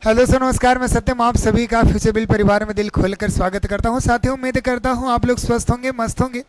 Hello sir, नमस्कार। मैं सत्यम आप सभी का फ्यूचरबिल परिवार में दिल खोलकर स्वागत करता हूं। साथियों, उम्मीद करता हूं आप लोग स्वस्थ होंगे, मस्त होंगे।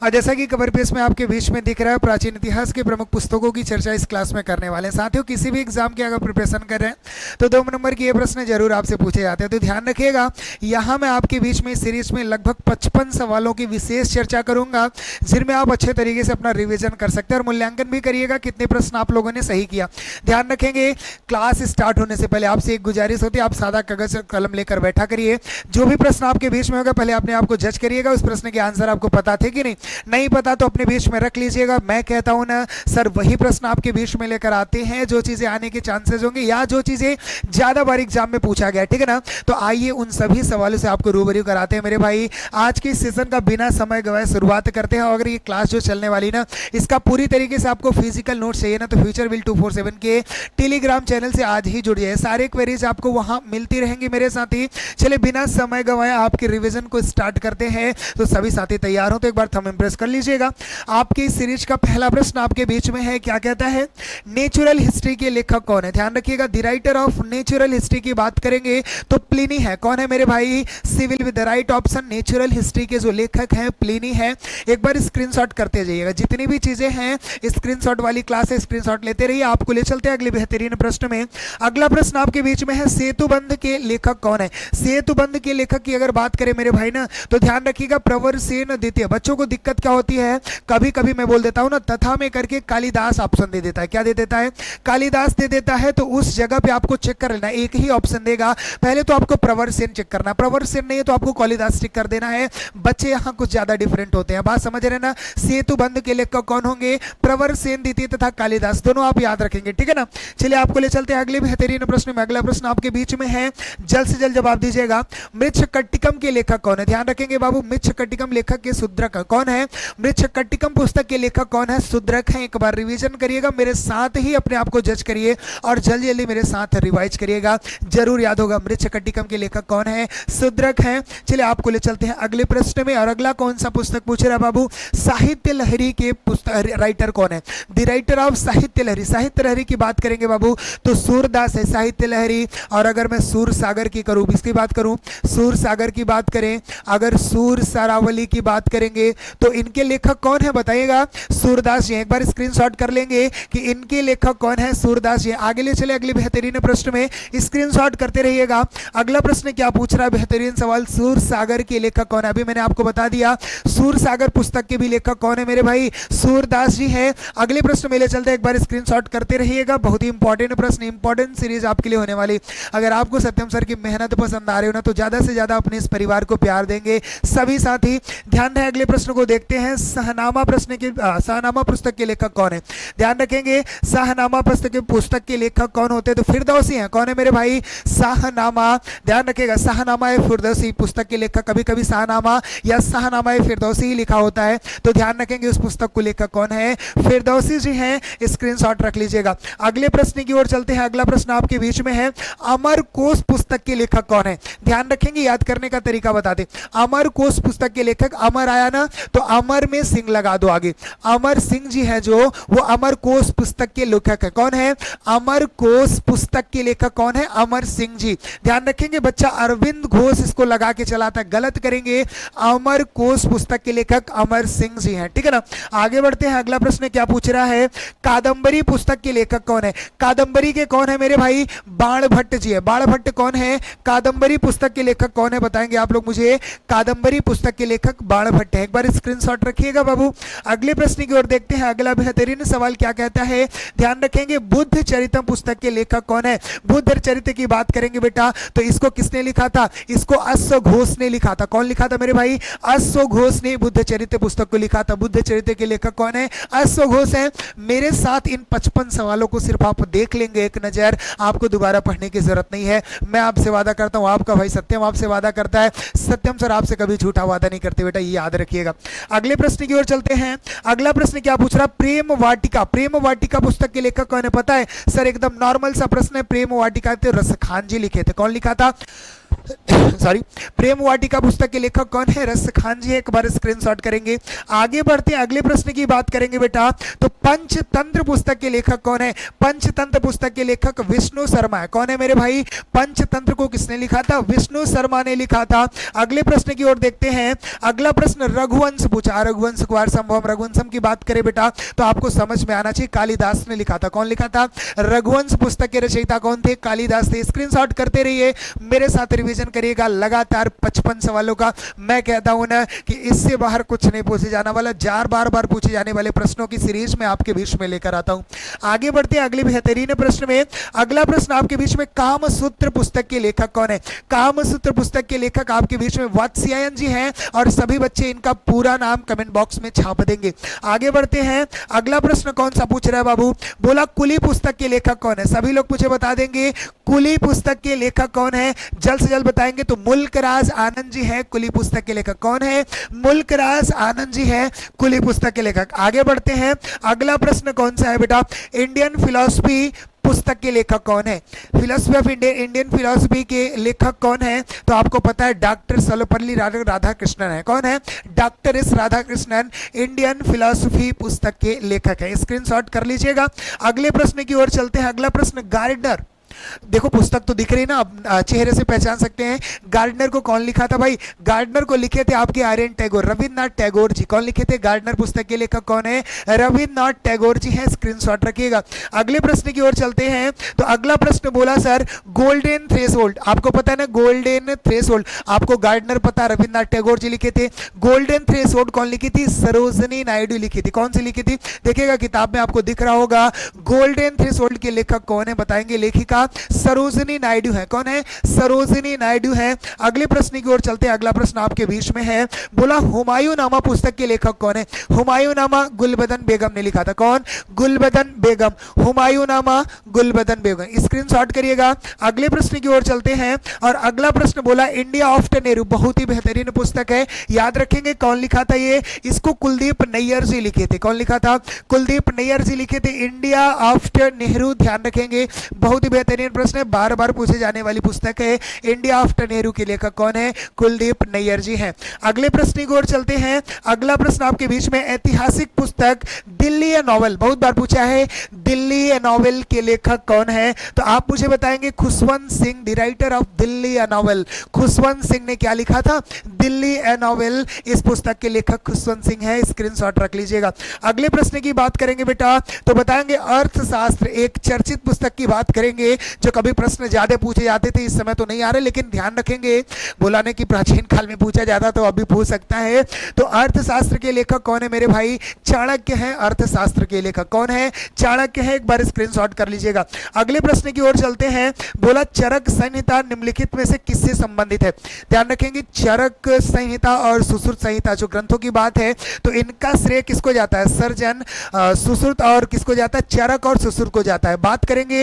और जैसा कि कवर पेज में आपके बीच में दिख रहा है, प्राचीन इतिहास के प्रमुख पुस्तकों की चर्चा इस क्लास में करने वाले हैं। साथियों, किसी भी एग्जाम की अगर प्रिपरेशन कर रहे हैं तो 2 नंबर के ये प्रश्न जरूर आपसे पूछे जाते हैं, तो ध्यान रखिएगा। यहाँ मैं आपके बीच में सीरीज में लगभग 55 सवालों की विशेष चर्चा करूंगा, जिनमें आप अच्छे तरीके से अपना रिविजन कर सकते हैं और मूल्यांकन भी करिएगा कितने प्रश्न आप लोगों ने सही किया। ध्यान रखेंगे, क्लास स्टार्ट होने से पहले आपसे एक गुजारिश होती है, आप सादा कागज और कलम लेकर बैठा करिए। जो भी प्रश्न आपके बीच में होगा पहले अपने आप को जज करिएगा, उस प्रश्न के आंसर आपको पता थे कि नहीं। नहीं पता तो अपने बीच में रख लीजिएगा। मैं कहता हूं ना सर, वही प्रश्न आपके बीच में लेकर आते हैं जो चीजें आने के चांसेस होंगे या जो चीजें ज्यादा बार एग्जाम में पूछा गया, ठीक है ना। तो आइए उन सभी सवालों से आपको रूबरू कराते हैं मेरे भाई। आज के सेशन का बिना समय गवाए शुरुआत करते हैं। अगर ये क्लास जो चलने वाली ना, इसका पूरी तरीके से आपको फिजिकल नोट चाहिए ना, तो फ्यूचरबिल 247 के टेलीग्राम चैनल से आज ही जुड़ जाए। सारे क्वेरीज आपको वहां मिलती रहेंगी मेरे साथी। चलिए बिना समय गवाए आपके रिवीजन को स्टार्ट करते हैं। तो सभी साथी तैयार हो तो एक बार थंब इंप्रेस कर लीजिएगा। आपकी इस सीरीज का पहला प्रश्न आपके बीच में है, क्या कहता है, नेचुरल हिस्ट्री के लेखक कौन है। ध्यान रखिएगा, the writer of natural history की बात करेंगे तो प्लिनी है। कौन है मेरे भाई, civil with the right option. Natural history के जो लेखक हैं प्लिनी है। एक बार स्क्रीनशॉट करते जाइएगा, जितनी भी चीजें हैं स्क्रीनशॉट वाली क्लास है, स्क्रीनशॉट लेते रहिए। आपको ले चलते हैं अगले बेहतरीन प्रश्न में। अगला प्रश्न आपके बीच में है, सेतुबंध के लेखक कौन है। सेतुबंध के लेखक की अगर बात करें मेरे भाई ना, तो ध्यान रखिएगा, प्रवरसेन द्वितीय। बच्चों को दिक्कत क्या होती है, कभी कभी मैं बोल देता हूं ना, तथा में करके कालिदास ऑप्शन दे देता है। क्या दे देता है, कालिदास दे देता है। तो उस जगह पे आपको चेक कर लेना, एक ही ऑप्शन देगा। पहले तो आपको प्रवरसेन चेक करना, प्रवरसेन नहीं है तो आपको कालिदास चेक कर देना है। बच्चे यहाँ कुछ ज्यादा डिफरेंट होते हैं, बात समझ रहे ना। सेतुबंध के लेखक कौन होंगे, प्रवरसेन द्वितीय तथा कालिदास, दोनों आप याद रखेंगे, ठीक है ना। चलिए आपको ले चलते हैं अगले बेहतरीन प्रश्न में। अगला प्रश्न आपके बीच में है, जल्द से जल्द जवाब दीजिएगा। मृच्छकटिकम के लेखक कौन है। ध्यान रखेंगे बाबू, मृच्छकटिकम लेखक के शुद्रक कौन है। मृच्छकटिकम पुस्तक के लेखक कौन है, शुद्रक है। एक बार रिवीजन करिएगा मेरे साथ ही, अपने आप को जज करिए और जल्दी जल्दी मेरे साथ रिवाइज करिएगा, जरूर याद होगा। मृच्छकटिकम के लेखक कौन है, शुद्रक है। चलिए आपको ले चलते हैं अगले प्रश्न में। और अगला कौन सा पुस्तक पूछ रहा है बाबू, साहित्य लहरी के पुस्तक राइटर कौन है। द राइटर ऑफ साहित्य लहरी। साहित्य लहरी की बात करेंगे बाबू तो सूरदास है साहित्य लहरी। और अगर मैं सूर सागर की करूं, इसकी बात करूं, सूर सागर की बात करें, अगर सूर सारावली की बात करेंगे तो इनके लेखक कौन है बताइएगा, सूरदास जी। एक बार स्क्रीनशॉट कर लेंगे कि इनके लेखक कौन है, सूरदास जी। आगे ले चले अगले बेहतरीन प्रश्न में, स्क्रीनशॉट करते रहिएगा। अगला प्रश्न क्या पूछ रहा है, बेहतरीन सवाल, सूर सागर के लेखक कौन है। अभी मैंने आपको बता दिया, सूर सागर पुस्तक के भी लेखक कौन है मेरे भाई, सूरदास जी है। अगले प्रश्न में ले चलते, एक बार स्क्रीनशॉट करते रहिएगा। बहुत ही इंपॉर्टेंट प्रश्न, इंपॉर्टेंट सीरीज आपके लिए होने वाली। अगर आपको सत्यम सर की मेहनत पसंद आ रही हो ना, तो ज्यादा से ज्यादा अपने इस परिवार को प्यार देंगे सभी साथी। ध्यान रहे, अगले प्रश्न को देखते हैं। सहनामा प्रश्न के सहनामा पुस्तक के लेखक कौन है। ध्यान रखेंगे, सहनामा पुस्तक के लेखक कौन होते हैं, तो फिरदौसी हैं। कौन है मेरे भाई, शाहनामा। ध्यान रखेगा, शाहनामा फिरदौसी पुस्तक के लेखक, कभी कभी शाहनामा या शाहनामा फिरदौसी ही लिखा होता है, तो ध्यान रखेंगे उस पुस्तक को लेखक कौन है, फिरदौसी जी हैं। स्क्रीनशॉट रख लीजिएगा। अगले प्रश्न की ओर चलते हैं। अगला प्रश्न आपके बीच में है, अमरकोश पुस्तक के लेखक कौन है। ध्यान रखेंगे, याद करने का तरीका बता दे। अमरकोश पुस्तक के लेखक, अमर आया ना तो अमर में सिंह लगा दो आगे, अमर सिंह जी है जो, वो अमरकोश पुस्तक के लेखक है। कौन है, अमरकोश पुस्तक के लेखक कौन है, अमर सिंह जी। ध्यान रखेंगे, बच्चा अरविंद घोष इसको लगा के चलाता है, गलत करेंगे। अमरकोश पुस्तक के लेखक अमर सिंह जी हैं, ठीक है ना। आगे बढ़ते हैं। अगला प्रश्न क्या पूछ रहा है, कादंबरी पुस्तक के लेखक कौन है। कादंबरी के कौन है मेरे भाई, बाणभट्ट जी है। बाणभट्ट कौन है, कादंबरी पुस्तक के लेखक कौन है बताएंगे आप लोग मुझे। कादंबरी पुस्तक के लेखक बाणभट्ट है। एक बार स्क्रीनशॉट रखिएगा बाबू। अगले प्रश्न की ओर देखते हैं। अगला बेहतरीन सवाल क्या कहता है, ध्यान रखेंगे, बुद्ध चरितम पुस्तक के लेखक कौन है। बुद्ध चरित्र की बात करेंगे बेटा तो इसको किसने लिखा था, इसको अश्व घोष ने लिखा था। कौन लिखा था मेरे भाई, अश्व घोष ने बुद्ध चरित्र पुस्तक को लिखा था। बुद्ध चरित्र के लेखक कौन है, अश्व घोष है। मेरे साथ इन 55 सवालों को सिर्फ आप देख लेंगे एक नजर, आपको दोबारा पढ़ने की जरूरत नहीं है। मैं आपसे वादा करता हूं, आपका भाई सत्यम आपसे वादा करता है, सत्यम सर आपसे कभी झूठा वादा नहीं करते बेटा, ये याद रखिएगा। अगले प्रश्न की ओर चलते हैं। अगला प्रश्न क्या पूछ रहा, प्रेम वाटिका। प्रेम वाटिका पुस्तक के लेखक कौन है पता है सर, एकदम नॉर्मल सा प्रश्न है। प्रेम वाटिका थे रसखान जी लिखे थे। कौन लिखा था, सॉरी, प्रेम वाटिका पुस्तक के लेखक कौन है? रस खान जी है। एक बार स्क्रीनशॉट करेंगे। आगे बढ़ते हैं, अगले प्रश्न की बात करेंगे बेटा। तो पंचतंत्र पुस्तक के लेखक कौन है? पंचतंत्र पुस्तक के लेखक विष्णु शर्मा है। कौन है मेरे भाई? पंचतंत्र को किसने लिखा था? विष्णु शर्मा ने लिखा था। अगले प्रश्न की ओर देखते हैं। अगला प्रश्न रघुवंश पूछा, रघुवंश कुमार संभवम रघुवंशम की बात करें बेटा तो आपको समझ में आना चाहिए कालिदास ने लिखा था। कौन लिखा था? रघुवंश पुस्तक के रचयिता कौन थे? कालिदास थे। स्क्रीनशॉट करते रहिए, मेरे साथ रिवीजन करिएगा लगातार 55 सवालों का। मैं कहता हूं ना कि इससे बाहर कुछ नहीं पूछे जाने वाला, बार बार पूछे जाने वाले प्रश्नों की सीरीज में आपके बीच में लेकर आता हूं। आगे बढ़ते हैं अगले बेहतरीन प्रश्न में। अगला प्रश्न आपके बीच में, कामसूत्र पुस्तक के लेखक कौन है? कामसूत्र पुस्तक के लेखक आपके बीच में वात्स्यायन जी हैं और सभी बच्चे इनका पूरा नाम कमेंट बॉक्स में छाप देंगे। आगे बढ़ते हैं, अगला प्रश्न कौन सा पूछ रहा है बाबू? बोला कुली पुस्तक के लेखक कौन है? सभी लोग मुझे बता देंगे कुली पुस्तक के लेखक कौन है, जल्द से जल्द बताएंगे। तो मुल्कराज आनंद जी है कुली पुस्तक के लेखक। कौन है? मुल्कराज आनंद जी है कुली पुस्तक के लेखक। आगे बढ़ते हैं, अगला प्रश्न कौन सा है बेटा? इंडियन फिलॉसफी पुस्तक के लेखक कौन है? फिलोसफी ऑफ इंडियन फिलोसफी के लेखक कौन है? तो आपको पता है डॉक्टर सर्वपल्ली राधाकृष्णन है। कौन है? Doctor S Radhakrishnan Indian philosophy पुस्तक के लेखक है। स्क्रीनशॉट कर लीजिएगा। अगले प्रश्न की ओर चलते हैं। अगला प्रश्न, गार्डनर। देखो पुस्तक तो दिख रही ना, आप चेहरे से पहचान सकते हैं। गार्डनर को कौन लिखा था भाई? गार्डनर को लिखे थे आपके आर्यन टैगोर, रविन्द्रनाथ टैगोर जी। कौन लिखे थे? गार्डनर पुस्तक के लेखक कौन है? रविन्द्रनाथ टैगोर जी हैं। स्क्रीनशॉट रखिएगा। अगले प्रश्न की ओर चलते हैं। तो अगला प्रश्न बोला सर गोल्डन थ्रेशोल्ड। आपको पता है ना गोल्डन थ्रेशोल्ड, आपको गार्डनर पता, रविन्द्रनाथ टैगोर जी लिखे थे। गोल्डन थ्रेशोल्ड कौन लिखी थी? सरोजनी नायडू लिखी थी। कौन सी लिखी थी? देखिएगा किताब में आपको दिख रहा होगा। गोल्डन थ्रेशोल्ड के लेखक कौन है बताएंगे? लेखिका सरोजनी नायडू है। कौन है? सरोजनी नायडू है। अगले प्रश्न की ओर चलते हैं। अगला प्रश्न आपके बीच में है। बोला हुमायूं नामा पुस्तक के लेखक कौन है? हुमायूं नामा गुलबदन बेगम ने लिखा था। कौन? गुलबदन बेगम। हुमायूं नामा गुलबदन बेगम। स्क्रीनशॉट करिएगा। अगले प्रश्न की ओर चलते हैं और अगला प्रश्न बोला इंडिया आफ्टर नेहरू। बहुत ही बेहतरीन पुस्तक है, याद रखेंगे कौन लिखा था ये? इसको कुलदीप नैयर जी लिखे थे। कौन लिखा था? कुलदीप नैयर जी लिखे थे इंडिया आफ्टर नेहरू। ध्यान रखेंगे, बहुत ही बेहतरीन प्रश्न है, बार बार पूछे जाने वाली पुस्तक है। इंडिया आफ्टर नेहरू के लेखक कौन है? कुलदीप नैयर जी हैं। अगले प्रश्न की ओर चलते हैं। अगला प्रश्न आपके बीच में, ऐतिहासिक पुस्तक दिल्ली ए नॉवल। बहुत बार पूछा है, दिल्ली ए नॉवल के लेखक कौन है? तो आप मुझे बताएंगे Khushwant Singh, the writer of Delhi A novel. Khushwant Singh ने क्या लिखा था? दिल्ली ए नॉवल। इस पुस्तक के लेखक खुशवंत सिंह है। स्क्रीनशॉट रख लीजिएगा। अगले प्रश्न की बात करेंगे बेटा तो बताएंगे अर्थशास्त्र, एक चर्चित पुस्तक की बात करेंगे जो कभी प्रश्न ज्यादा पूछे जाते थे, इस समय तो नहीं आ रहे, लेकिन ध्यान रखेंगे बुलाने की प्राचीन काल में पूछा जाता तो अभी पूछ सकता है। तो अर्थशास्त्र के लेखक कौन है मेरे भाई? चाणक्य है। अर्थशास्त्र के लेखक कौन है? चाणक्य है। एक बार स्क्रीनशॉट कर लीजिएगा। अगले प्रश्न की ओर चलते हैं। बोला चरक संहिता निम्नलिखित में से किससे संबंधित है? ध्यान रखेंगे चरक संहिता और सुश्रुत संहिता जो ग्रंथों की बात है तो इनका श्रेय किसको जाता है? सर्जन सुश्रुत और किसको जाता है? चरक और सुश्रुत को जाता है। बात करेंगे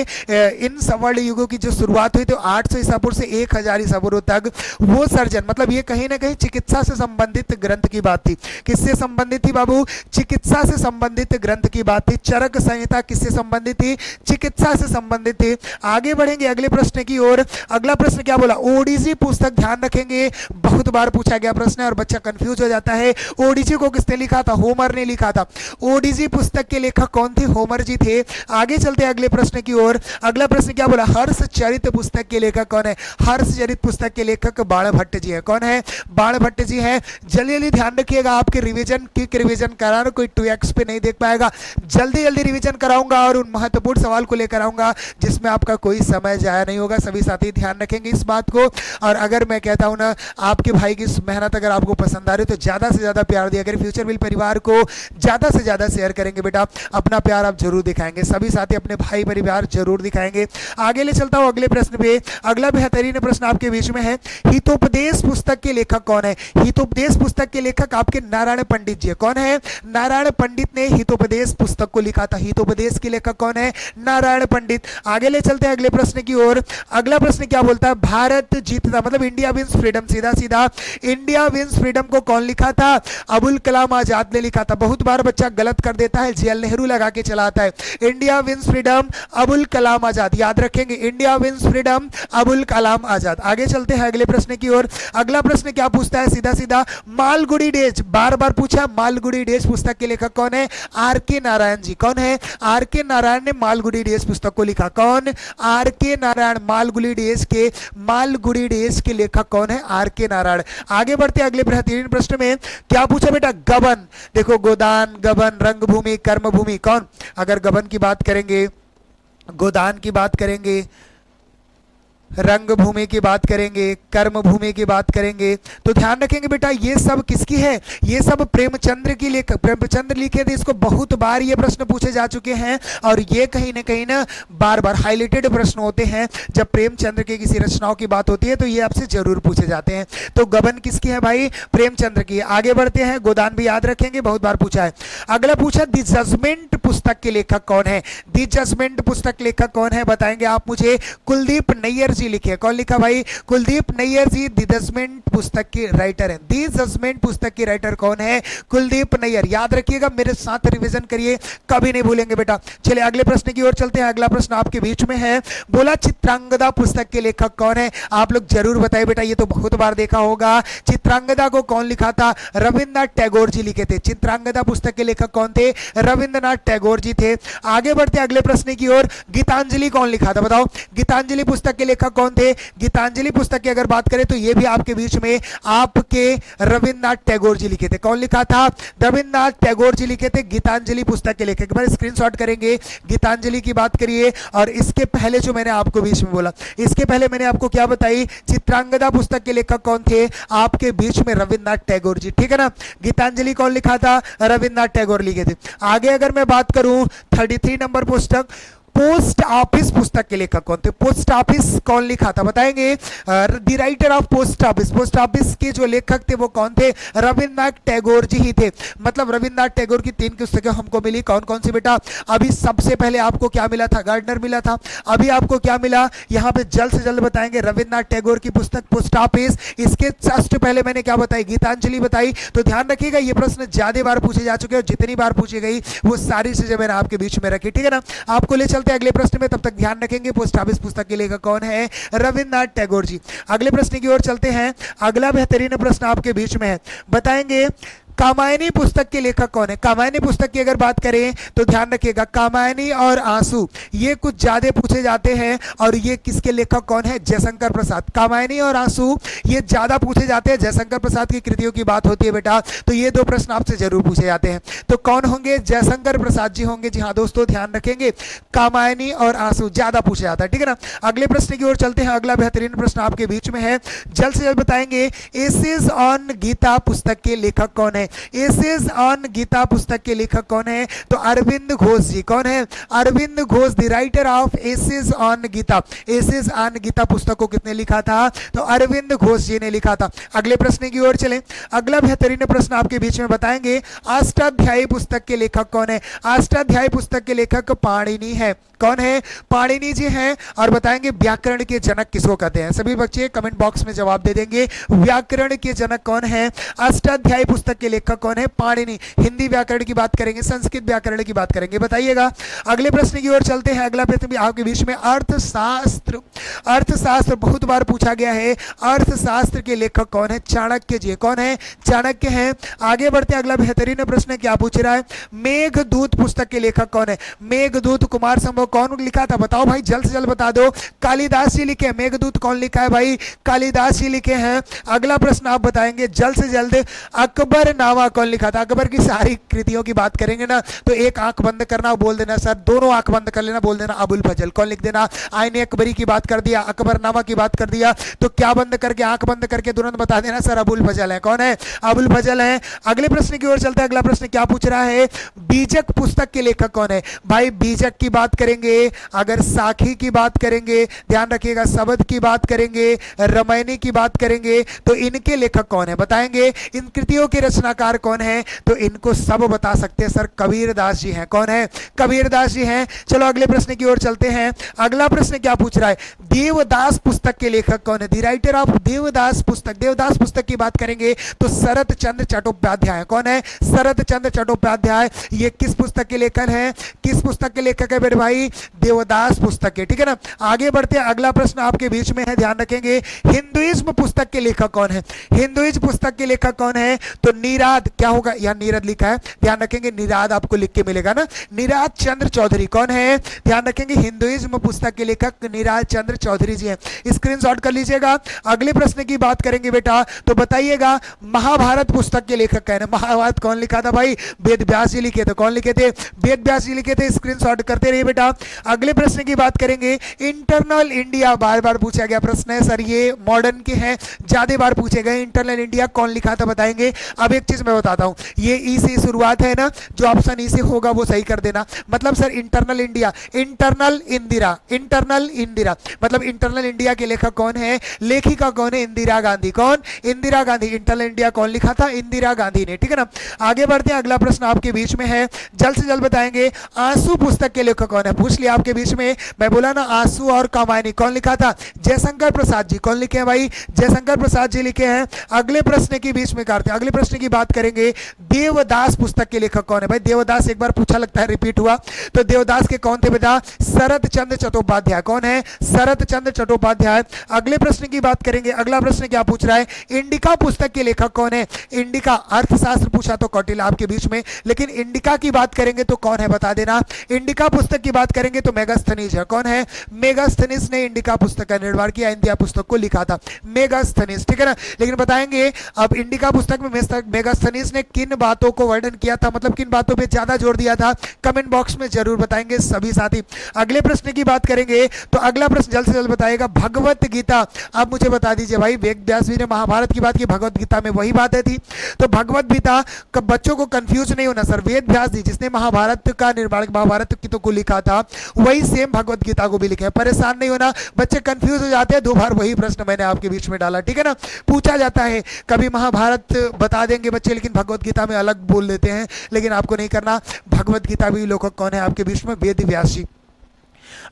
इन सवर्ण युगों की जो शुरुआत हुई तो 800 ईसा पूर्व से 1000 ईसा पूर्व तक, वो सर्जन मतलब ये कहीं ना कहीं चिकित्सा से संबंधित ग्रंथ की बात थी। किससे संबंधित थी बाबू? चिकित्सा से संबंधित ग्रंथ की बात थी। चरक संहिता किससे संबंधित थी? चिकित्सा से संबंधित थी। आगे बढ़ेंगे अगले प्रश्न की ओर। अगला प्रश्न क्या बोला? ओडिसी पुस्तक। ध्यान रखेंगे बहुत बार पूछा गया प्रश्न है और बच्चा कंफ्यूज हो जाता है। ओडिसी को किसने लिखा था? होमर ने लिखा था। ओडिसी पुस्तक के लेखक कौन थे? होमर जी थे। आगे चलते हैं अगले प्रश्न की ओर। अगला प्रश्न क्या बोला? हर्षचरित पुस्तक के लेखक कौन है? हर्षचरित पुस्तक के लेखक बाणभट्ट जी है। कौन है? बाणभट्ट जी हैं। जल्दी जल्दी ध्यान रखिएगा, आपके रिवीजन क्विक रिवीजन करा रहा, कोई 2x पे नहीं देख पाएगा। जल्दी जल्दी रिवीजन कराऊंगा और उन महत्वपूर्ण सवाल को लेकर आऊंगा जिसमें आपका कोई समय जाया नहीं होगा। सभी साथी ध्यान रखेंगे इस बात को। और अगर मैं कहता हूं ना आपके भाई की मेहनत अगर आपको पसंद आ रही है तो ज्यादा से ज्यादा प्यार दिया करें। फ्यूचर विल परिवार को ज्यादा से ज्यादा शेयर करेंगे बेटा, अपना प्यार आप जरूर दिखाएंगे। सभी साथी अपने भाई परिवार जरूर दिखाएंगे। आगे ले चलता हूं अगले प्रश्न पे। अगला बेहतरीन प्रश्न आपके बीच में है, हितोपदेश पुस्तक के लेखक कौन है? हितोपदेश पुस्तक के लेखक आपके नारायण पंडित जी है। कौन है? नारायण पंडित ने हितोपदेश पुस्तक को लिखा था। हितोपदेश इसके लेखक कौन है? नारायण पंडित। आगे ले चलते हैं अगले प्रश्न की ओर। अगला प्रश्न क्या बोलता है? भारत जीतता मतलब इंडिया विंस फ्रीडम, सीधा सीधा इंडिया विंस फ्रीडम को कौन लिखा था? अबुल कलाम आजाद ने लिखा था। बहुत बार बच्चा गलत कर देता है, जेएल नेहरू लगा के चलाता है। India wins freedom Abul Kalam Azad, याद रखेंगे, India wins freedom Abul Kalam Azad. आगे चलते हैं अगले प्रश्न की ओर। अगला प्रश्न क्या पूछता है? सीधा सीधा मालगुडी डेज, बार बार पूछा, मालगुडी डेज पुस्तक के लेखक कौन है? आर के नारायण जी। कौन है? आर के नारायण ने मालगुडी डेज पुस्तक को लिखा। कौन? आर के नारायण। मालगुडी डेज के लेखक कौन है? आर के नारायण। आगे बढ़ते हैं अगले बेहतरीन प्रश्न में। क्या पूछा बेटा? गबन। देखो, गोदान, गबन, रंगभूमि, कर्मभूमि। कौन? अगर गबन की बात करेंगे, गोदान की बात करेंगे, रंगभूमि की बात करेंगे, कर्मभूमि की बात करेंगे, तो ध्यान रखेंगे बेटा ये सब किसकी है? ये सब प्रेमचंद्र की लेखक, प्रेमचंद्र लिखे थे। इसको बहुत बार ये प्रश्न पूछे जा चुके हैं और ये कहीं ना बार बार हाईलाइटेड प्रश्न होते हैं। जब प्रेमचंद्र के किसी रचनाओं की बात होती है तो ये आपसे जरूर पूछे जाते हैं। तो गबन किसकी है भाई? प्रेमचंद्र की। आगे बढ़ते हैं, गोदान भी याद रखेंगे, बहुत बार पूछा है। अगला पूछा द जजमेंट पुस्तक के लेखक कौन है? द जजमेंट पुस्तक लेखक कौन है बताएंगे आप मुझे? कुलदीप नैयर जी लिखे। कौन लिखा भाई? कुलदीप नैयर जी द जजमेंट पुस्तक के राइटर हैं। द जजमेंट पुस्तक के राइटर कौन है? कुलदीप नैयर। याद रखिएगा, मेरे साथ रिवीजन करिए, कभी नहीं भूलेंगे बेटा। चलिए अगले प्रश्न की ओर चलते हैं। अगला प्रश्न आपके बीच में है, बोला चित्रांगदा पुस्तक के लेखक कौन है? आप लोग जरूर बताइए बेटा, ये तो बहुत बार देखा होगा। चित्रांगदा को कौन लिखा था? रविंद्रनाथ टैगोर जी लिखे थे। चित्रांगदा पुस्तक के लेखक कौन थे? रविंद्रनाथ टैगोर जी थे। आगे बढ़ते अगले प्रश्न की ओर। गीतांजलि कौन लिखा था बताओ? गीतांजलि पुस्तक के लेखक कौन थे? गीतांजलि पुस्तक की अगर बात करें तो ये भी आपके बीच में आपके रविंद्रनाथ टैगोर जी लिखे थे। कौन लिखा था? रविंद्रनाथ टैगोर जी लिखे थे गीतांजलि पुस्तक के लेखक। एक बार स्क्रीनशॉट करेंगे, गीतांजलि की बात करिए। और इसके पहले जो मैंने आपको बीच में बोला, इसके पहले मैंने आपको क्या बताई? चित्रांगदा पुस्तक के लेखक कौन थे? आपके बीच में रविंद्रनाथ टैगोर जी, ठीक है ना। गीतांजलि कौन लिखा था? रविंद्रनाथ टैगोर लिखे थे। आगे अगर मैं बात करूं 33 नंबर पुस्तक, पोस्ट ऑफिस पुस्तक के लेखक कौन थे? पोस्ट ऑफिस कौन लिखा था बताएंगे? The writer of post office, post office के जो लेखक थे वो कौन थे? रविंद्रनाथ टैगोर जी ही थे। मतलब रविंद्रनाथ टैगोर की 3 पुस्तकें हमको मिली। कौन कौन सी बेटा? अभी सबसे पहले आपको क्या मिला था? गार्डनर मिला था। अभी आपको क्या मिला? यहाँ पे जल्द से जल्द बताएंगे, रविंद्रनाथ टैगोर की पुस्तक पोस्ट ऑफिस। इसके जस्ट पहले मैंने क्या बताई? गीतांजलि बताई। तो ध्यान रखिएगा, ये प्रश्न ज्यादा बार पूछे जा चुके हैं और जितनी बार पूछी गई वो सारी चीजें मैंने आपके बीच में रखी, ठीक है ना। आपको ले चलते अगले प्रश्न में, तब तक ध्यान रखेंगे पोस्ट ऑफिस पुस्तक के लेखक कौन है? रविंद्रनाथ टैगोर जी। अगले प्रश्न की ओर चलते हैं। अगला बेहतरीन प्रश्न आपके बीच में है, बताएंगे कामायनी पुस्तक के लेखक कौन है? कामायनी पुस्तक की अगर बात करें तो ध्यान रखिएगा, कामायनी और आंसू ये कुछ ज्यादा पूछे जाते हैं। और ये किसके लेखक कौन है? जयशंकर प्रसाद। कामायनी और आंसू ये ज्यादा पूछे जाते हैं, जयशंकर प्रसाद की कृतियों की बात होती है बेटा। तो ये 2 प्रश्न आपसे जरूर पूछे जाते हैं। तो कौन होंगे? जयशंकर प्रसाद जी होंगे। जी हाँ दोस्तों, ध्यान रखेंगे, कामायनी और आंसू ज्यादा पूछा जाता है, ठीक है ना। अगले प्रश्न की ओर चलते हैं। अगला बेहतरीन प्रश्न आपके बीच में है, जल्द से जल्द बताएंगे, एसेज ऑन गीता पुस्तक के लेखक कौन है? एसेज ऑन गीता पुस्तक के लेखक कौन है? तो अरविंद घोष जी। कौन है? Aurobindo Ghosh, the writer of essays on Gita. Essays on Gita पुस्तक को किसने लिखा था? तो अरविंद घोष जी ने लिखा था। अगले प्रश्न की ओर चलें। अगला बेहतरीन प्रश्न आपके बीच में बताएंगे, अष्टाध्यायी पुस्तक के लेखक कौन है? अष्टाध्यायी पुस्तक के लेखक पाणिनि है। कौन है? पाणिनि जी हैं। और बताएंगे व्याकरण के जनक किसको कहते हैं? सभी बच्चे कमेंट बॉक्स में जवाब दे देंगे, व्याकरण के जनक कौन है? अष्टाध्यायी पुस्तक के लेखक कौन है? पाणिनि। हिंदी व्याकरण की बात करेंगे, संस्कृत व्याकरण की बात करेंगे, बताइएगा। अगले प्रश्न की ओर चलते हैं। अगला प्रश्न भी आपके बीच में, अर्थशास्त्र। अर्थशास्त्र बहुत बार पूछा गया है। अर्थशास्त्र के लेखक कौन है? चाणक्य जी। कौन है? चाणक्य हैं। आगे बढ़ते हैं। अगला बेहतरीन प्रश्न क्या पूछ रहा है? मेघदूत पुस्तक के लेखक कौन है? मेघदूत कुमार संभव कौन लिखा था? बताओ भाई, जल्द से जल्द बता दो। कालिदास जी लिखे। मेघदूत कौन लिखा है भाई? कालिदास जी लिखे हैं। अगला प्रश्न आप बताएंगे जल्द से जल्द, अकबरनामा कौन लिखा था? अकबर की सारी कृतियों की बात करेंगे ना, तो एक आंख बंद करना बोल देना सर, दोनों आंख बंद कर लेना, बोल देना अबुल फजल। कौन लिख देना? आईने अकबरी की बात कर दिया, अकबरनामा की बात कर दिया, तो क्या बंद करके, आंख बंद करके तुरंत बता देना सर अबुल फजल है। कौन है? अबुल फजल है। अगले प्रश्न की ओर चलते हैं। अगला प्रश्न क्या पूछ रहा है? बीजक पुस्तक के लेखक कौन है? भाई बीजक की बात करेंगे, अगर साखी की बात करेंगे, ध्यान रखिएगा, शबद की बात करेंगे, रामायणी की बात करेंगे, तो इनके लेखक कौन है? बताएंगे। इन कृतियों के रचना रचनाकार कौन है? तो इनको सब बता सकते हैं सर, कबीरदास जी हैं। कौन है? कबीरदास जी हैं। चलो अगले प्रश्न की ओर चलते हैं। अगला प्रश्न क्या पूछ रहा है? देवदास पुस्तक के लेखक कौन है? द राइटर ऑफ देवदास पुस्तक। देवदास पुस्तक की बात करेंगे तो शरत चंद्र चट्टोपाध्याय। कौन है? शरत चंद्र चट्टोपाध्याय। ये किस पुस्तक के लेखक हैं? किस पुस्तक के लेखक है मेरे भाई? देवदास पुस्तक के। ठीक है ना। आगे बढ़ते हैं, अगला प्रश्न आपके बीच में है, ध्यान रखेंगे। हिंदुइज्म पुस्तक के लेखक कौन है? हिंदुइज्म पुस्तक के लेखक कौन है? तो निराद, क्या होगा यहाँ नीरद लिखा है, ध्यान रखेंगे, निराद आपको लिख के मिलेगा ना, निराद चंद्र चौधरी। कौन है? ध्यान रखेंगे, हिंदुइज्म पुस्तक के लेखक निराद चंद्र चौधरी जी हैं। स्क्रीनशॉट कर लीजिएगा। अगले प्रश्न की बात करेंगे बेटा, तो बताइएगा महाभारत पुस्तक के लेखक कौन है? महाभारत कौन लिखा था भाई? वेद व्यास जी लिखे थे। कौन लिखे थे? वेद व्यास जी लिखे थे। स्क्रीनशॉट करते रहिए बेटा। अगले प्रश्न की बात करेंगे, इंटरनल इंडिया, बार बार पूछा गया प्रश्न है सर, ये मॉडर्न के हैं, ज्यादा बार पूछे गए। इंटरनल इंडिया कौन लिखा था बताएंगे। अब एक चीज मैं बताता हूं, ये ई से शुरुआत है ना, जो ऑप्शन ई से होगा वो सही कर देना। मतलब sir internal India, internal Indira, internal Indira, मतलब इंटरनल इंडिया के लेखक कौन है? लेखिका कौन है? इंदिरा गांधी। कौन? इंदिरा गांधी। इंटरनल इंडिया कौन लिखा था? इंदिरा गांधी ने। ठीक है ना। आगे बढ़ते हैं, अगला प्रश्न आपके बीच में है, जल्द से जल्द बताएंगे। आंसू पुस्तक के लेखक कौन है? पूछ लिया आपके बीच में, मैं बोला ना, आंसू और कामायनी। कौन लिखा था? जयशंकर प्रसाद जी। कौन लिखे हैं भाई? जयशंकर प्रसाद जी लिखे हैं। अगले प्रश्न के बीच में करते हैं, अगले प्रश्न की बात करेंगे, देवदास पुस्तक के लेखक कौन है? भाई देवदास एक बार पूछा, लगता है रिपीट हुआ, तो देवदास के कौन थे बेटा? शरत चंद्र चट्टोपाध्याय। कौन है? शरत चंद्र चट्टोपाध्याय। अगले प्रश्न की बात करेंगे, अगला प्रश्न क्या पूछ रहा है? इंडिका पुस्तक के लेखक कौन है? इंडिका, अर्थशास्त्र पूछा तो कौटिल्य आपके बीच में, लेकिन इंडिका की बात करेंगे तो कौन है बता देना। इंडिका पुस्तक की बात करेंगे तो मेगास्थनीज है। कौन है? मेगास्थनीज ने इंडिका पुस्तक का निर्माण किया, इंडिया पुस्तक को लिखा था मेगास्थनीज। ठीक है ना। लेकिन बताएंगे अब इंडिका पुस्तक में मेगास्थनीज ने किन बातों को वर्णन किया था, मतलब किन बातों पे ज्यादा जोर दिया था, कमेंट बॉक्स में जरूर बताएंगे सभी साथी। अगले प्रश्न की बात करेंगे तो अगला प्रश्न जल्द से जल्द बताएगा, भगवत गीता। अब मुझे बता दीजिए भाई, वेद व्यास जी ने महाभारत की बात की, भगवत गीता में वही बातें थी, तो भगवत गीता, बच्चों को कंफ्यूज नहीं होना सर, वेद व्यास जी जिसने महाभारत का निर्माण, महाभारत की तो को लिखा था, वही सेम भगवत गीता को भी लिखे हैं। परेशान नहीं होना, बच्चे कंफ्यूज हो जाते हैं, दो बार वही प्रश्न मैंने आपके बीच में डाला। ठीक है ना। पूछा जाता है, कभी महाभारत बता देंगे बच्चे, लेकिन भगवत गीता में अलग बोल देते हैं, लेकिन आपको नहीं करना। भगवत गीता भी लेखक कौन है आपके बीच में? वेद व्यास जी।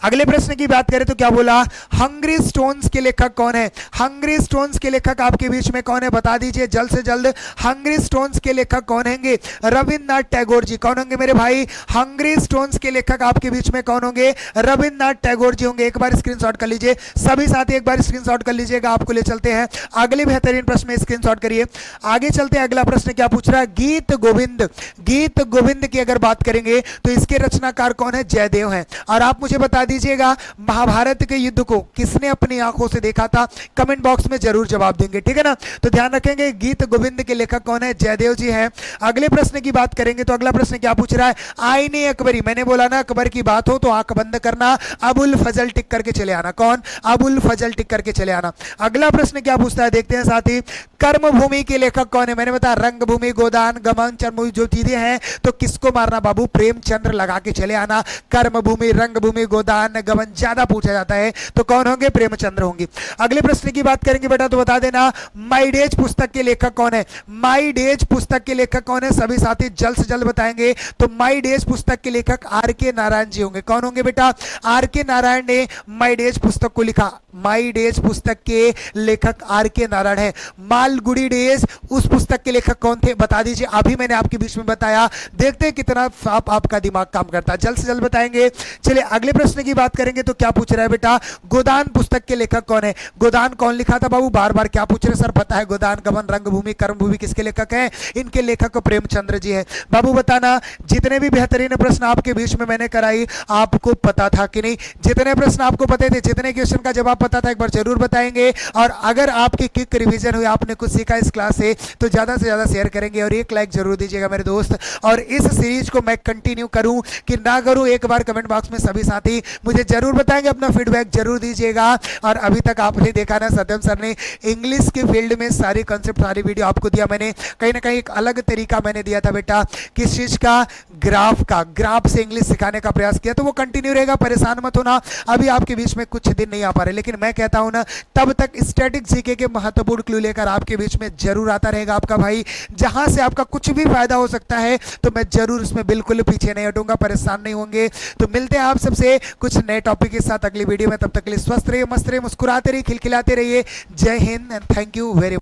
अगले प्रश्न की बात करें तो क्या बोला? हंग्री स्टोन्स के लेखक कौन है? हंग्री स्टोन्स के लेखक आपके बीच में कौन है बता दीजिए जल्द से जल्द। हंग्री स्टोन्स के लेखक कौन होंगे? रविन्द्रनाथ टैगोर जी। कौन होंगे मेरे भाई? हंग्री स्टोन्स के लेखक आपके बीच में कौन होंगे? रविन्द्रनाथ टैगोर जी होंगे। एक बार स्क्रीनशॉट कर लीजिए सभी साथी, एक बार स्क्रीनशॉट कर लीजिएगा। आपको ले चलते हैं अगले बेहतरीन प्रश्न में, स्क्रीनशॉट करिए। आगे चलते हैं, अगला प्रश्न क्या पूछ रहा है? गीत गोविंद। गीत गोविंद की अगर बात करेंगे तो इसके रचनाकार कौन है? जयदेव हैं। और आप मुझे बता दीजिएगा महाभारत के युद्ध को किसने अपनी आंखों से देखा था, कमेंट बॉक्स में जरूर जवाब देंगे। ठीक है ना। तो ध्यान रखेंगे, गीत गोविंद के लेखक कौन है? जयदेव जी हैं। अगले प्रश्न की बात करेंगे तो अगला प्रश्न क्या पूछ रहा है? आईने अकबरी। मैंने बोला ना, अकबर की बात हो तो आंख बंद करना, अबुल फजल टिक करके चले आना। कौन? अबुल फजल टिक करके चले आना। अगला प्रश्न क्या पूछता है देखते हैं साथी, कर्मभूमि के लेखक कौन है? मैंने बताया रंगभूमि, गोदान, गमन, जन्मभूमि जो चीजें हैं, तो किसको मारना बाबू? प्रेमचंद्र लगा के चले आना। कर्मभूमि, रंगभूमि, गोदान, गमन ज्यादा पूछा जाता है, तो कौन होंगे? प्रेमचंद्र होंगे। अगले प्रश्न की बात करेंगे बेटा तो बता देना, माई डेज पुस्तक के लेखक कौन है? माई डेज पुस्तक के लेखक कौन है? सभी साथी जल्द से जल्द बताएंगे। तो माई डेज पुस्तक के लेखक आर के नारायण जी होंगे। कौन होंगे बेटा? आर के नारायण ने माई डेज पुस्तक को लिखा। माई डेज पुस्तक के लेखक आर के नारायण है। मालगुडी डेज उस पुस्तक के लेखक कौन थे बता दीजिए। अभी मैंने आपके बीच में बताया, देखते हैं कितना आपका दिमाग काम करता है। जल्द से जल्द बताएंगे। चलिए अगले प्रश्न की बात करेंगे तो क्या पूछ रहा है बेटा? गोदान पुस्तक के लेखक कौन है? गोदान कौन लिखा था बाबू? बार बार क्या पूछ रहे सर? पता है, गोदान, गमन, रंगभूमि, कर्मभूमि किसके लेखक हैं? इनके लेखक प्रेमचंद्र जी हैं। बाबू बताना, जितने भी बेहतरीन प्रश्न आपके बीच में मैंने कराई, आपको पता था कि नहीं? जितने प्रश्न आपको पते थे, जितने क्वेश्चन का जवाब पता था, एक बार जरूर बताएंगे। और अगर आपकी क्विक रिवीजन हुई, आपने कुछ सीखा इस क्लास से, तो ज्यादा से ज्यादा शेयर करेंगे और एक लाइक जरूर दीजिएगा मेरे दोस्त। और इस सीरीज को मैं कंटिन्यू करूं कि ना करूं, एक बार कमेंट बॉक्स में सभी साथी भी मुझे जरूर बताएंगे, अपना फीडबैक जरूर दीजिएगा। और अभी तक आपने देखा ना, सत्यम सर ने इंग्लिश के फील्ड में सारी कंसेप्ट, सारी वीडियो आपको दिया मैंने। कहीं ना कहीं एक अलग तरीका मैंने दिया था बेटा, किस चीज का, ग्राफ से इंग्लिश सिखाने का प्रयास किया, तो वो कंटिन्यू रहेगा, परेशान मत होना। अभी आपके बीच में कुछ दिन नहीं आ पा रहे, लेकिन मैं कहता हूं ना, तब तक स्टैटिक जीके के महत्वपूर्ण क्लू लेकर आपके बीच में जरूर आता रहेगा आपका भाई। जहां से आपका कुछ भी फायदा हो सकता है तो मैं जरूर उसमें बिल्कुल पीछे नहीं हटूंगा, परेशान नहीं होंगे। तो मिलते हैं आप सबसे कुछ नए टॉपिक के साथ अगली वीडियो में। तब तक के लिए स्वस्थ रहिए, मस्त रहिए, मुस्कुराते रहिए, खिलखिलाते रहिए। जय Hind and thank you very